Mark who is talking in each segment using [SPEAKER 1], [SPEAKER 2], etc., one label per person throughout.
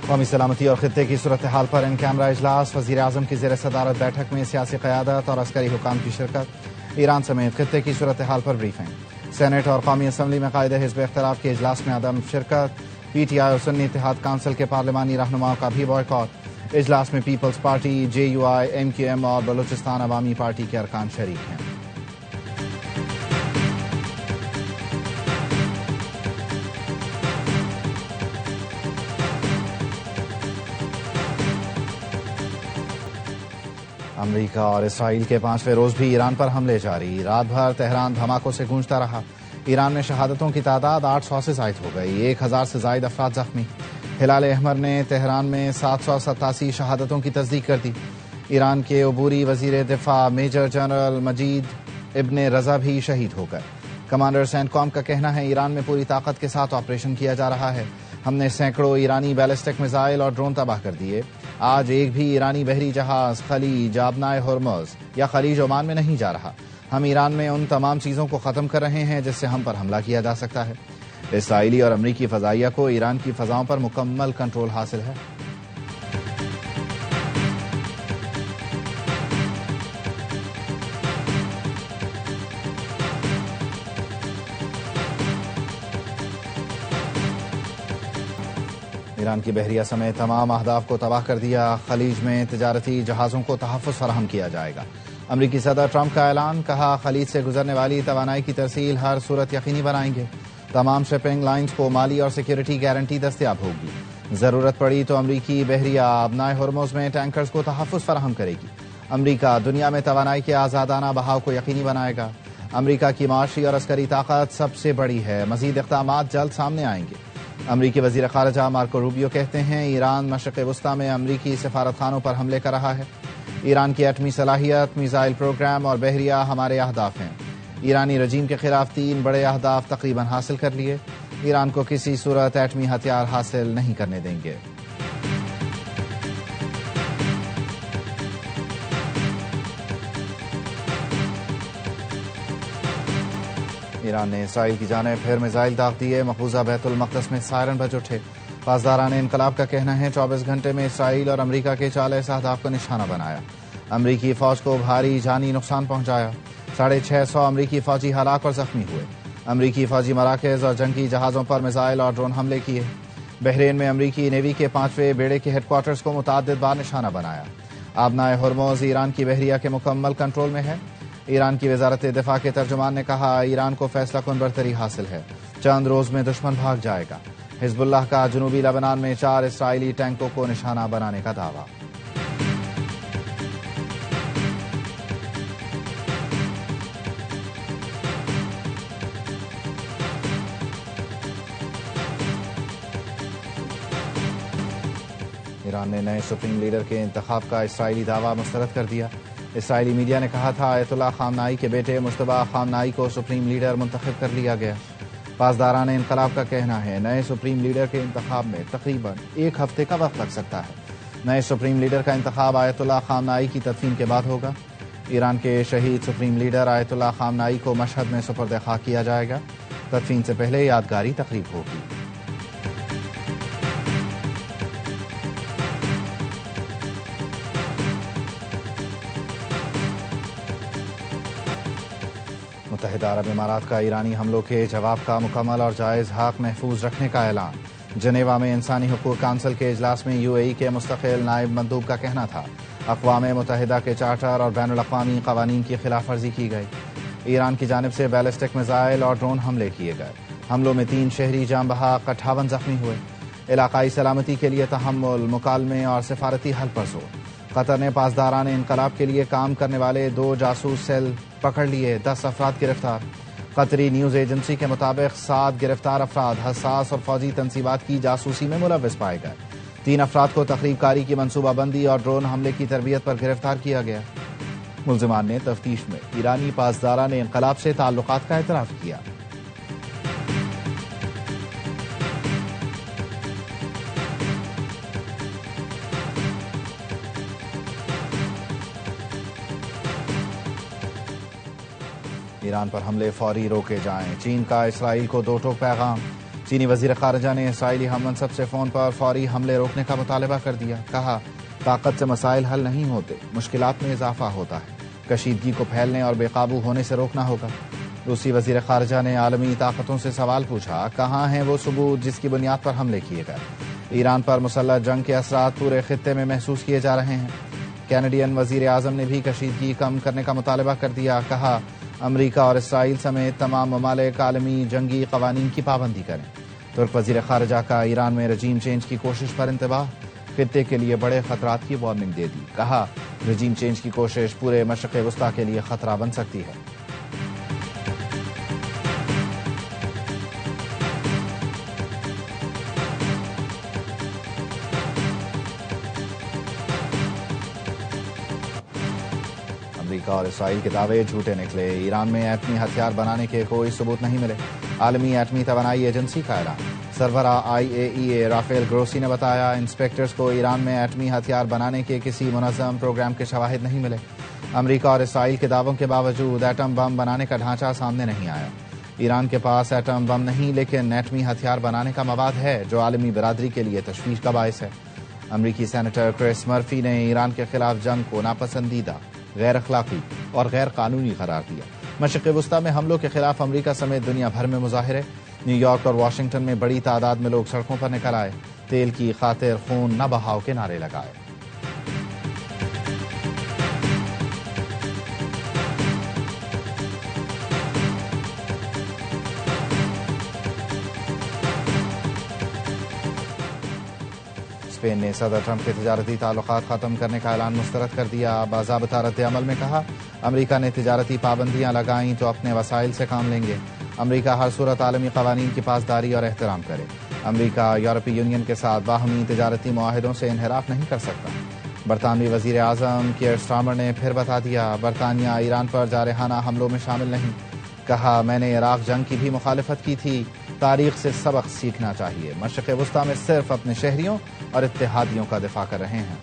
[SPEAKER 1] قومی سلامتی اور خطے کی صورتحال پر ان کیمرہ اجلاس، وزیر اعظم کی زیر صدارت بیٹھک میں سیاسی قیادت اور عسکری حکام کی شرکت، ایران سمیت خطے کی صورتحال پر بریفنگ، سینیٹ اور قومی اسمبلی میں قائد حزب اختلاف کے اجلاس میں عدم شرکت، پی ٹی آئی اور سنی اتحاد کونسل کے پارلیمانی رہنماؤں کا بھی بائیکاٹ، اجلاس میں Peoples Party, J U I, M Q M اور بلوچستان عوامی پارٹی کے ارکان شریک ہیں۔ امریکہ اور اسرائیل کے 5ویں روز بھی ایران پر حملے جاری، رات بھر تہران دھماکوں سے گونجتا رہا۔ ایران میں شہادتوں کی تعداد 800 سے زائد ہو گئی، 1000 سے زائد افراد زخمی۔ ہلال احمر نے تہران میں 787 شہادتوں کی تصدیق کر دی۔ ایران کے عبوری وزیر دفاع میجر جنرل مجید ابن رضا بھی شہید ہو گئے۔ کمانڈر سینٹ کام کا کہنا ہے ایران میں پوری طاقت کے ساتھ آپریشن کیا جا رہا ہے، ہم نے سینکڑوں ایرانی بیلسٹک میزائل اور ڈرون تباہ کر دیے، آج ایک بھی ایرانی بحری جہاز خلیج آبنائے ہرمز یا خلیج عمان میں نہیں جا رہا، ہم ایران میں ان تمام چیزوں کو ختم کر رہے ہیں جس سے ہم پر حملہ کیا جا سکتا ہے۔ اسرائیلی اور امریکی فضائیہ کو ایران کی فضاؤں پر مکمل کنٹرول حاصل ہے۔ ایران کی بحریہ سمیت تمام اہداف کو تباہ کر دیا، خلیج میں تجارتی جہازوں کو تحفظ فراہم کیا جائے گا۔ امریکی صدر ٹرمپ کا اعلان، کہا خلیج سے گزرنے والی توانائی کی ترسیل ہر صورت یقینی بنائیں گے، تمام شپنگ لائنز کو مالی اور سیکیورٹی گارنٹی دستیاب ہوگی، ضرورت پڑی تو امریکی بحریہ آبنائے ہرمز میں ٹینکرز کو تحفظ فراہم کرے گی۔ امریکہ دنیا میں توانائی کے آزادانہ بہاؤ کو یقینی بنائے گا، امریکہ کی معاشی اور عسکری طاقت سب سے بڑی ہے، مزید اقدامات جلد سامنے آئیں گے۔ امریکی وزیر خارجہ مارکو روبیو کہتے ہیں ایران مشرق وسطی میں امریکی سفارت خانوں پر حملے کر رہا ہے، ایران کی ایٹمی صلاحیت، میزائل پروگرام اور بحریہ ہمارے اہداف ہیں، ایرانی رجیم کے خلاف 3 بڑے اہداف تقریباً حاصل کر لیے، ایران کو کسی صورت ایٹمی ہتھیار حاصل نہیں کرنے دیں گے۔ ایران نے اسرائیل کی جانب پھر میزائل داغ دیے، مقبوضہ بیت المقدس میں سائرن بج اٹھے، پاسداران انقلاب کا کہنا ہے 24 گھنٹے میں اسرائیل اور امریکہ کے 40 اہداف کو نشانہ بنایا، امریکی فوج کو بھاری جانی نقصان پہنچایا، 650 امریکی فوجی ہلاک اور زخمی ہوئے، امریکی فوجی مراکز اور جنگی جہازوں پر میزائل اور ڈرون حملے کیے، بحرین میں امریکی نیوی کے 5ویں بیڑے کے ہیڈ کوارٹرز کو متعدد بار نشانہ بنایا، آبنائے ہرمز ایران کی بحریہ کے مکمل کنٹرول میں ہے، ایران کی وزارت دفاع کے ترجمان نے کہا ایران کو فیصلہ کن برتری حاصل ہے، چند روز میں دشمن بھاگ جائے گا، حزب اللہ کا جنوبی لبنان میں 4 اسرائیلی ٹینکوں کو نشانہ بنانے کا دعویٰ۔ ایران نے نئے سپریم لیڈر کے انتخاب کا اسرائیلی دعویٰ مسترد کر دیا، اسرائیلی میڈیا نے کہا تھا آیت اللہ خامنائی کے بیٹے مجتبیٰ خامنائی کو سپریم لیڈر منتخب کر لیا گیا۔ پاسداران انقلاب کا کہنا ہے نئے سپریم لیڈر کے انتخاب میں تقریباً 1 ہفتے کا وقت لگ سکتا ہے، نئے سپریم لیڈر کا انتخاب آیت اللہ خامنائی کی تدفین کے بعد ہوگا، ایران کے شہید سپریم لیڈر آیت اللہ خامنائی کو مشہد میں سپرد خاک کیا جائے گا، تدفین سے پہلے یادگاری تقریب ہوگی۔ متحدہ عرب امارات کا ایرانی حملوں کے جواب کا مکمل اور جائز حق محفوظ رکھنے کا اعلان، جنیوا میں انسانی حقوق کونسل کے اجلاس میں یو اے ای کے مستقل نائب مندوب کا کہنا تھا اقوام متحدہ کے چارٹر اور بین الاقوامی قوانین کی خلاف ورزی کی گئی، ایران کی جانب سے بیلسٹک میزائل اور ڈرون حملے کیے گئے، حملوں میں 3 شہری جاں بحق 58 زخمی ہوئے، علاقائی سلامتی کے لیے تحمل، مکالمے اور سفارتی حل پر زور، قطر نے پاسداران انقلاب کے لیے کام کرنے والے 2 جاسوس سیل پکڑ لیے، 10 افراد گرفتار، قطری نیوز ایجنسی کے مطابق 7 گرفتار افراد حساس اور فوجی تنصیبات کی جاسوسی میں ملوث پائے گئے، 3 افراد کو تخریب کاری کی منصوبہ بندی اور ڈرون حملے کی تربیت پر گرفتار کیا گیا، ملزمان نے تفتیش میں ایرانی پاسداران انقلاب سے تعلقات کا اعتراف کیا۔ ایران پر حملے فوری روکے جائیں، چین کا اسرائیل کو 2 ٹوک پیغام، چینی وزیر خارجہ نے اسرائیلی ہم منصب سے فون پر فوری حملے روکنے کا مطالبہ کر دیا. کہا طاقت سے مسائل حل نہیں ہوتے، مشکلات میں اضافہ ہوتا ہے. کشیدگی کو پھیلنے اور بے قابو ہونے سے روکنا ہوگا. روسی وزیر خارجہ نے عالمی طاقتوں سے سوال پوچھا، کہاں ہیں وہ ثبوت جس کی بنیاد پر حملے کیے گئے؟ ایران پر مسلح جنگ کے اثرات پورے خطے میں محسوس کیے جا رہے ہیں. کینیڈین وزیر اعظم نے بھی کشیدگی کم کرنے کا مطالبہ کر دیا. کہا امریکہ اور اسرائیل سمیت تمام ممالک عالمی جنگی قوانین کی پابندی کریں. ترک وزیر خارجہ کا ایران میں رجیم چینج کی کوشش پر انتباہ، خطے کے لیے بڑے خطرات کی وارننگ دے دی. کہا رجیم چینج کی کوشش پورے مشرق وسطی کے لیے خطرہ بن سکتی ہے. امریکہ اور اسرائیل کے دعوے جھوٹے نکلے. ایران میں ایٹمی ہتھیار بنانے کے کوئی ثبوت نہیں ملے. عالمی ایٹمی توانائی ایجنسی کا اعلان. سربراہ IAEA رافیل گروسی نے بتایا انسپیکٹرز کو ایران میں ایٹمی ہتھیار بنانے کے کسی منظم پروگرام کے شواہد نہیں ملے. امریکہ اور اسرائیل کے دعووں کے باوجود ایٹم بم بنانے کا ڈھانچہ سامنے نہیں آیا. ایران کے پاس ایٹم بم نہیں لیکن ایٹمی ہتھیار بنانے کا مواد ہے جو عالمی برادری کے لیے تشویش کا باعث ہے. امریکی سینیٹر کرس مرفی نے ایران کے خلاف جنگ کو ناپسندیدہ، غیر اخلاقی اور غیر قانونی قرار دیا. مشرق وسطی میں حملوں کے خلاف امریکہ سمیت دنیا بھر میں مظاہرے. نیو یارک اور واشنگٹن میں بڑی تعداد میں لوگ سڑکوں پر نکل آئے. تیل کی خاطر خون نہ بہاؤ کے نعرے لگائے. اسپین نے صدر ٹرمپ کے تجارتی تعلقات ختم کرنے کا اعلان مسترد کر دیا. باضابطہ رد عمل میں کہا امریکہ نے تجارتی پابندیاں لگائیں تو اپنے وسائل سے کام لیں گے. امریکہ ہر صورت عالمی قوانین کی پاسداری اور احترام کرے. امریکہ یورپی یونین کے ساتھ باہمی تجارتی معاہدوں سے انحراف نہیں کر سکتا. برطانوی وزیر اعظم کیئر سٹارمر نے پھر بتا دیا برطانیہ ایران پر جارحانہ حملوں میں شامل نہیں. کہا میں نے عراق جنگ کی بھی مخالفت کی تھی. تاریخ سے سبق سیکھنا چاہیے. مشرق وسطی میں صرف اپنے شہریوں اور اتحادیوں کا دفاع کر رہے ہیں.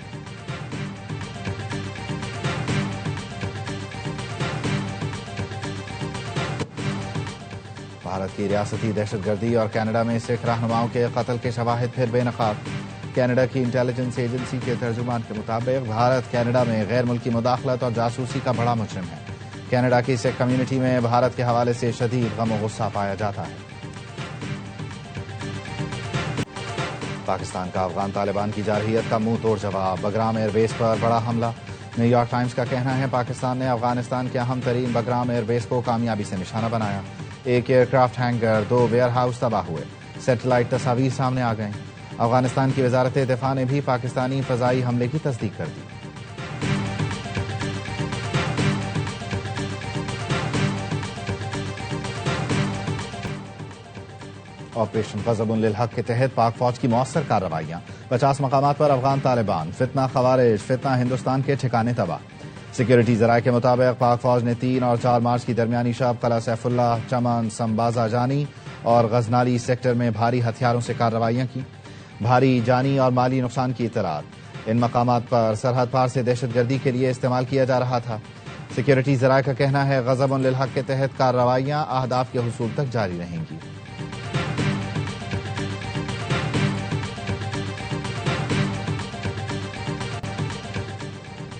[SPEAKER 1] بھارت کی ریاستی دہشت گردی اور کینیڈا میں سکھ رہنماؤں کے قتل کے شواہد پھر بے نقاب. کینیڈا کی انٹیلیجنس ایجنسی کے ترجمان کے مطابق بھارت کینیڈا میں غیر ملکی مداخلت اور جاسوسی کا بڑا مجرم ہے. کینیڈا کی سکھ کمیونٹی میں بھارت کے حوالے سے شدید غم و غصہ پایا جاتا ہے. پاکستان کا افغان طالبان کی جارحیت کا منہ توڑ جواب. بگرام ایئر بیس پر بڑا حملہ. نیو یارک ٹائمز کا کہنا ہے پاکستان نے افغانستان کے اہم ترین بگرام ایئر بیس کو کامیابی سے نشانہ بنایا. ایک aircraft hangar, 2 warehouse تباہ ہوئے. سیٹلائٹ تصاویر سامنے آ گئیں. افغانستان کی وزارت دفاع نے بھی پاکستانی فضائی حملے کی تصدیق کر دی. آپریشن غضب للحق کے تحت پاک فوج کی مؤثر کارروائیاں. 50 مقامات پر افغان طالبان. فتنہ خوارج، فتنہ ہندوستان کے ٹھکانے تباہ. سیکیورٹی ذرائع کے مطابق پاک فوج نے 3 اور 4 مارچ کی درمیانی شب قلعہ سیف اللہ، چمن، سمبازا جانی اور غزنالی سیکٹر میں بھاری ہتھیاروں سے کارروائیاں کی. بھاری جانی اور مالی نقصان کی اطلاعات. ان مقامات پر سرحد پار سے دہشت گردی کے لیے استعمال کیا جا رہا تھا. سیکیورٹی ذرائع کا کہنا ہے غضب للحق کے تحت کارروائیاں اہداف کے حصول تک جاری رہیں گی.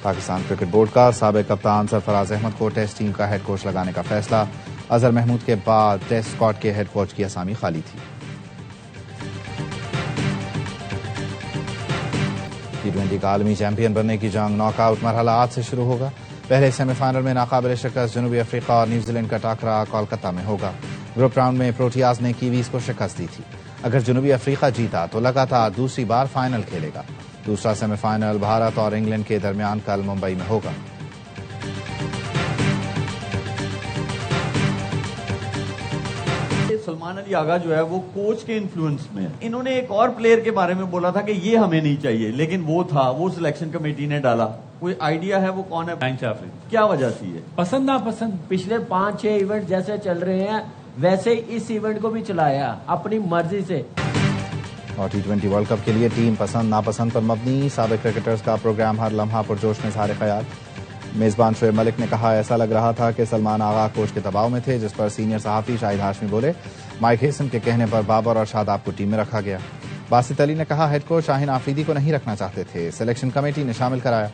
[SPEAKER 1] پاکستان کرکٹ بورڈ کا سابق کپتان سرفراز احمد کو ٹیسٹ ٹیم کا ہیڈ کوچ لگانے کا فیصلہ. اظہر محمود کے بعد ٹیسٹ اسکواڈ کے ہیڈ کوچ کی اسامی خالی تھی. T20 کا عالمی چیمپئن بننے کی جنگ ناک آؤٹ مرحلہ آج سے شروع ہوگا. پہلے سیمی فائنل میں ناقابل شکست جنوبی افریقہ اور نیوزی لینڈ کا ٹاکرا کولکتہ میں ہوگا. گروپ راؤنڈ میں پروٹیاز نے کیویز کو شکست دی تھی. اگر جنوبی افریقہ جیتا تو لگاتار دوسری بار فائنل کھیلے گا. دوسرا سیمی فائنل بھارت اور انگلینڈ کے درمیان کل ممبئی میں ہوگا.
[SPEAKER 2] سلمان علی آغا جو ہے وہ کوچ کے انفلوئنس میں ہے. انہوں نے ایک اور پلیئر کے بارے میں بولا تھا کہ یہ ہمیں نہیں چاہیے، لیکن وہ تھا، وہ سلیکشن کمیٹی نے ڈالا. کوئی آئیڈیا ہے وہ کون ہے؟ کیا وجہ تھی ہے؟
[SPEAKER 3] پسند ناپسند. پچھلے 5-6 ایونٹ جیسے چل رہے ہیں ویسے اس ایونٹ کو بھی چلایا اپنی مرضی سے.
[SPEAKER 1] اور T20 ورلڈ کپ کے لیے ٹیم پسند ناپسند پر مبنی. سابق کرکٹرز کا پروگرام ہر لمحہ پرجوش میں سارے خیال. میزبان شعیب ملک نے کہا ایسا لگ رہا تھا کہ سلمان آغا کوچ کے دباؤ میں تھے، جس پر سینئر صحافی شاہد ہاشمی بولے مائک ہیسن کے کہنے پر بابر اور شاداب کو ٹیم میں رکھا گیا۔ باسط علی نے کہا ہیڈ کوچ شاہین آفریدی کو نہیں رکھنا چاہتے تھے، سلیکشن کمیٹی نے شامل کرایا۔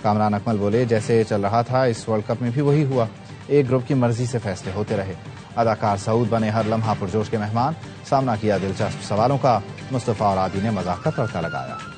[SPEAKER 1] کامران اکمل بولے جیسے چل رہا تھا اس ورلڈ کپ میں بھی وہی ہوا، ایک گروپ کی مرضی سے فیصلے ہوتے رہے۔ اداکار سعود بنے ہر لمحہ پرجوش کے مہمان، سامنا کیا دلچسپ سوالوں کا، مصطفیٰ اور عادی نے مذاق کا تڑکا لگایا۔